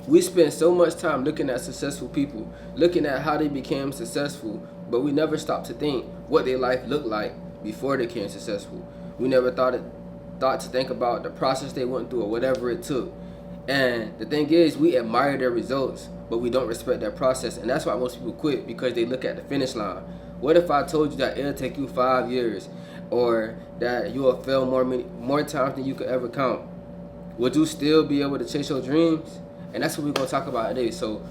We spend so much time looking at successful people, looking at how they became successful, but we never stop to think what their life looked like before they became successful. We never thought to think about the process they went through or whatever it took. And the thing is, we admire their results, but we don't respect their process. And that's why most people quit, because they look at the finish line. What if I told you that it'll take you 5 years, or that you will fail more times than you could ever count? Would you still be able to chase your dreams? And that's what we're gonna talk about today. So,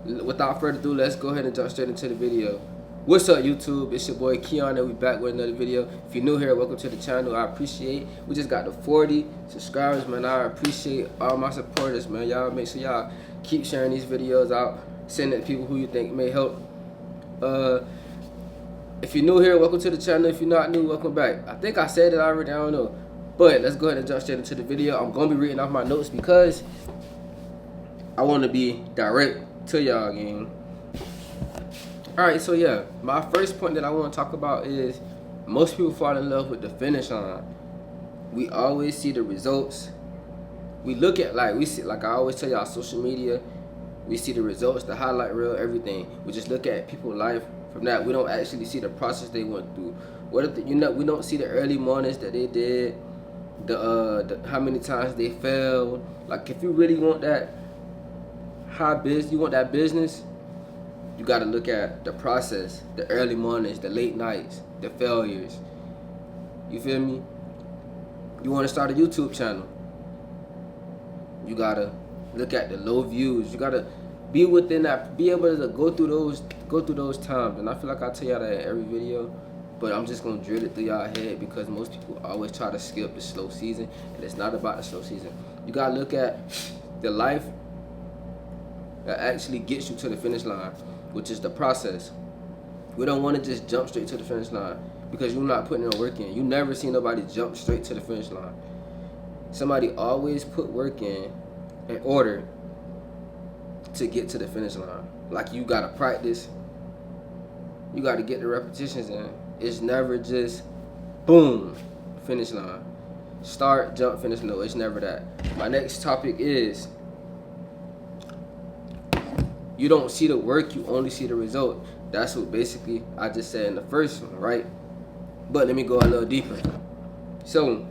without further ado, let's go ahead and jump straight into the video. What's up, YouTube? It's your boy Keon, and we back with another video. If you're new here, welcome to the channel. I appreciate. We just got the 40 subscribers, man. I appreciate all my supporters, man. Y'all make sure y'all keep sharing these videos out, send it to people who you think may help. If you're new here, welcome to the channel. If you're not new, welcome back. I think I said it already. I don't know. But let's go ahead and jump straight into the video. I'm gonna be reading off my notes because I want to be direct to y'all again. Alright, so yeah, my first point that I want to talk about is most people fall in love with the finish line. We always see the results. We look at, like I always tell y'all, social media, we see the results, the highlight reel, everything. We just look at people's life from that. We don't actually see the process they went through. What if we don't see the early mornings that they did, the how many times they failed. Like, if you really want that you want that business, you got to look at the process, the early mornings, the late nights, the failures. You feel me? You want to start a YouTube channel, you got to look at the low views. You got to be within that, be able to go through those times. And I feel like I tell y'all that in every video, but I'm just going to drill it through y'all head because most people always try to skip the slow season, and it's not about the slow season. You got to look at the life that actually gets you to the finish line, which is the process. We don't want to just jump straight to the finish line because you're not putting no work in. You never see nobody jump straight to the finish line. Somebody always put work in order to get to the finish line. Like, you got to practice. You got to get the repetitions in. It's never just boom, finish line. Start, jump, finish. No, it's never that. My next topic is you don't see the work, you only see the result. That's what basically I just said in the first one, right? But let me go a little deeper. So,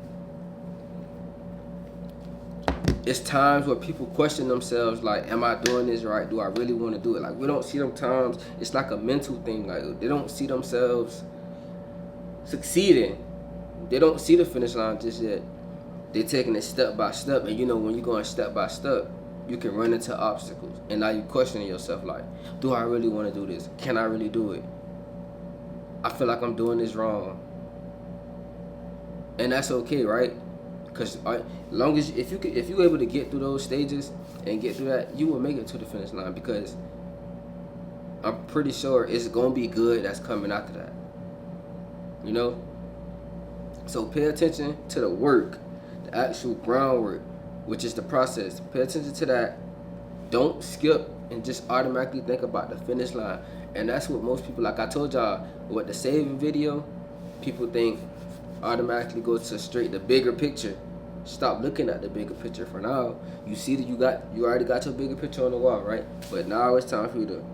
it's times where people question themselves, like, am I doing this right? Do I really want to do it? Like, we don't see them times. It's like a mental thing. Like, they don't see themselves succeeding. They don't see the finish line just yet. They're taking it step by step. And you know, when you're going step by step, you can run into obstacles. And now you're questioning yourself, like, do I really want to do this? Can I really do it? I feel like I'm doing this wrong. And that's okay, right? Because long as if you're able to get through those stages and get through that, you will make it to the finish line, because I'm pretty sure it's gonna be good that's coming after that. You know? So pay attention to the work, the actual groundwork, which is the process. Pay attention to that. Don't skip and just automatically think about the finish line. And that's what most people, like I told y'all, with the saving video, people think automatically go to straight the bigger picture. Stop looking at the bigger picture for now. You see that you already got your bigger picture on the wall, right? But now it's time for you to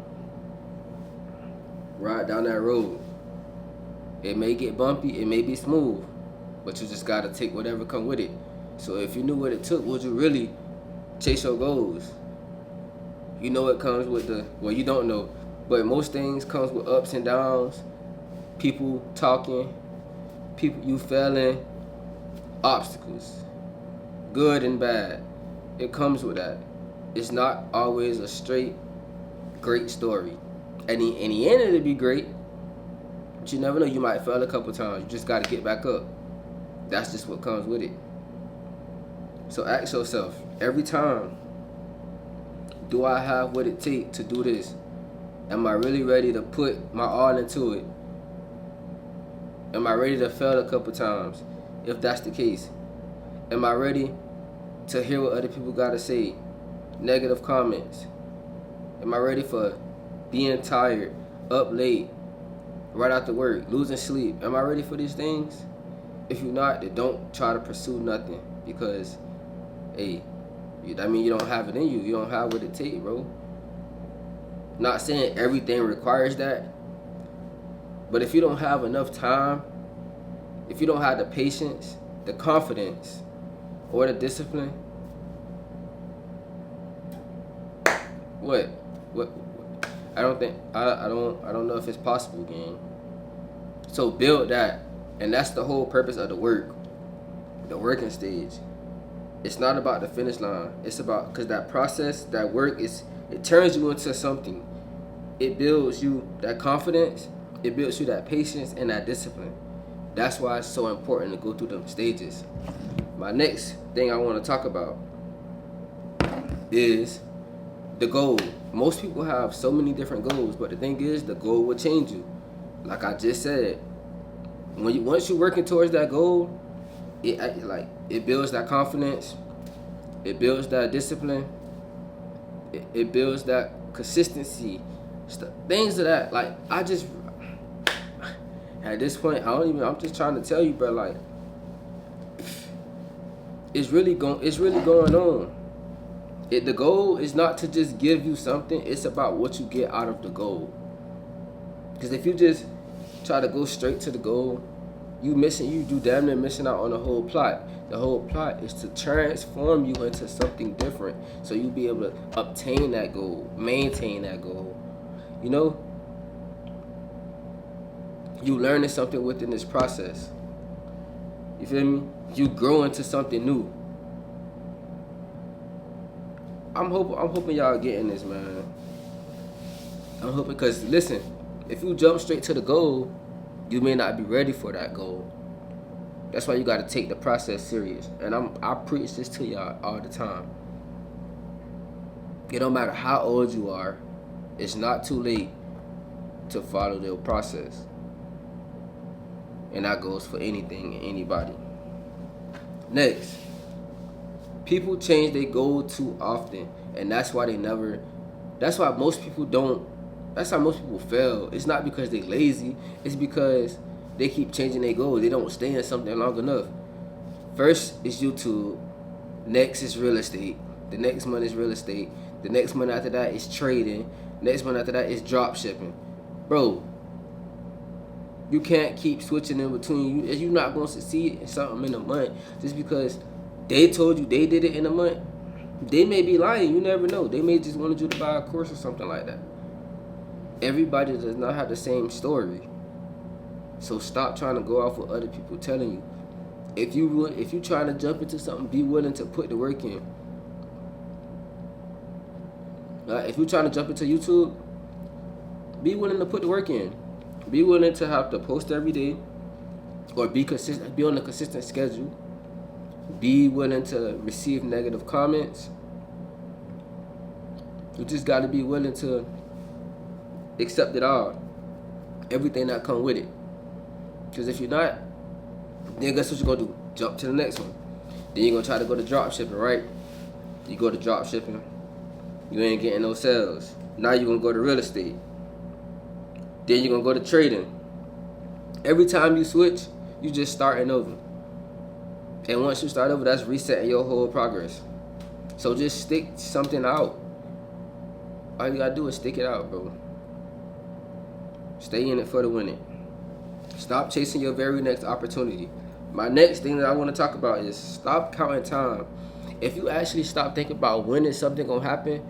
ride down that road. It may get bumpy, it may be smooth, but you just gotta take whatever come with it. So if you knew what it took, would you really chase your goals? You know it comes with well, you don't know, but most things comes with ups and downs, people talking, people you failing, obstacles, good and bad. It comes with that. It's not always a straight, great story. And in the end, it'll be great, but you never know. You might fail a couple times. You just got to get back up. That's just what comes with it. So ask yourself, every time, do I have what it takes to do this? Am I really ready to put my all into it? Am I ready to fail a couple times? If that's the case, am I ready to hear what other people got to say? Negative comments. Am I ready for being tired, up late, right after work, losing sleep? Am I ready for these things? If you're not, then don't try to pursue nothing, because, hey, That means you don't have it in you. You don't have what it takes, bro. Not saying everything requires that, but if you don't have enough time, if you don't have the patience, the confidence, or the discipline, what? I don't think I don't know if it's possible, gang. So build that, and that's the whole purpose of the working stage. It's not about the finish line. It's about, because that process, that work it turns you into something. It builds you that confidence. It builds you that patience and that discipline. That's why it's so important to go through them stages. My next thing I want to talk about is the goal. Most people have so many different goals, but the thing is, the goal will change you. Like I just said, once you're working towards that goal, it builds that confidence, it builds that discipline, it builds that consistency, things of that. Like, I just, at this point, I'm just trying to tell you, bro, like, it's really going on. The goal is not to just give you something, it's about what you get out of the goal. Because if you just try to go straight to the goal, you damn near missing out on the whole plot. The whole plot is to transform you into something different, so you be able to obtain that goal, maintain that goal. You know, you learning something within this process. You feel me? You grow into something new. I'm hoping y'all getting this, man. I'm hoping, because listen, if you jump straight to the goal, you may not be ready for that goal. That's why you got to take the process serious. And I preach this to y'all all the time. It don't matter how old you are, it's not too late to follow the process. And that goes for anything and anybody. Next, people change their goal too often, and that's why most people fail. It's not because they lazy, it's because they keep changing their goals. They don't stay in something long enough. First is YouTube, next is real estate, the next month is real estate, the next month after that is trading, next month after that is drop shipping. Bro, you can't keep switching in between. You're not going to succeed in something in a month just because they told you they did it in a month. They may be lying, you never know. They may just wanted you to buy a course or something like that. Everybody does not have the same story. So stop trying to go off what other people telling you. If you trying to jump into something, be willing to put the work in. If you're trying to jump into YouTube, be willing to put the work in. Be willing to have to post every day, or be consistent. Be on a consistent schedule. Be willing to receive negative comments. You just got to be willing to accept it all, everything that come with it. Because if you're not, then guess what you're gonna do? Jump to the next one. Then you're gonna try to go to drop shipping, right? You go to drop shipping, you ain't getting no sales. Now you're gonna go to real estate. Then you're gonna go to trading. Every time you switch, you just starting over. And once you start over, that's resetting your whole progress. So just stick something out. All you gotta do is stick it out, bro. Stay in it for the winning. Stop chasing your very next opportunity. My next thing that I want to talk about is stop counting time. If you actually stop thinking about when is something gonna happen,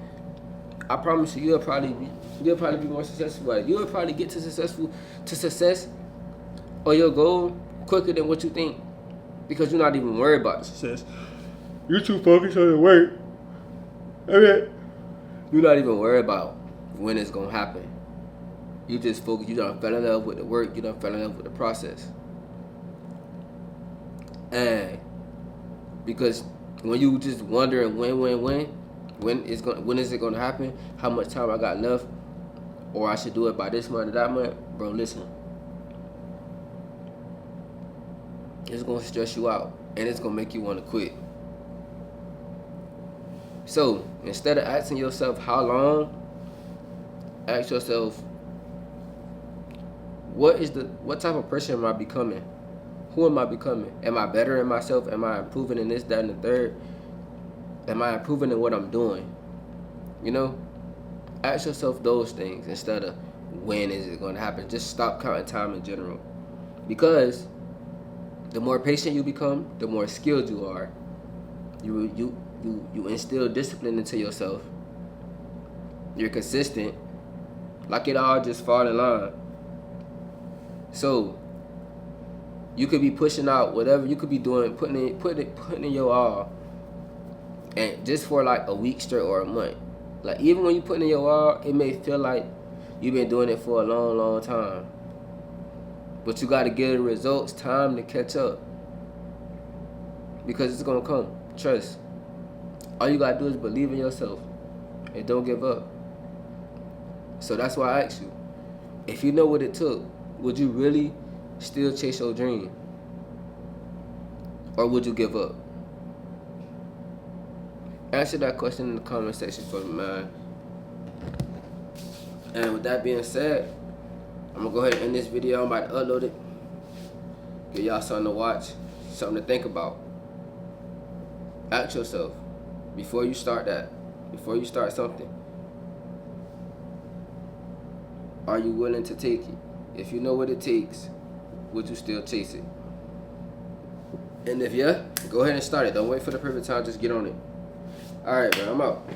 I promise you, you'll probably be more successful. You'll probably get to success or your goal quicker than what you think, because you're not even worried about the success. You're too focused on the work. Okay. You're not even worried about when it's gonna happen. You just focus. You done fell in love with the work. You done fell in love with the process. And because when you just wondering when is it gonna happen? How much time I got left? Or I should do it by this month or that month? Bro, listen. It's gonna stress you out, and it's gonna make you want to quit. So instead of asking yourself how long, ask yourself, what type of person am I becoming? Who am I becoming? Am I better in myself? Am I improving in this, that, and the third? Am I improving in what I'm doing? You know, ask yourself those things instead of when is it going to happen. Just stop counting time in general, because the more patient you become, the more skilled you are. You instill discipline into yourself. You're consistent. Like it all just fall in line. So you could be pushing out whatever you could be doing, putting in your all, and just for like a week straight or a month. Like even when you putting in your all, it may feel like you've been doing it for a long, long time. But you got to give the results time to catch up, because it's gonna come. Trust. All you gotta do is believe in yourself and don't give up. So that's why I asked you, if you know what it took, would you really still chase your dream, or would you give up? Answer that question in the comment section for me, man. And with that being said, I'm gonna go ahead and end this video. I'm about to upload it. Give y'all something to watch, something to think about. Ask yourself, before you start something, are you willing to take it? If you know what it takes, would you still chase it? And if yeah, go ahead and start it. Don't wait for the perfect time, just get on it. Alright, man, I'm out.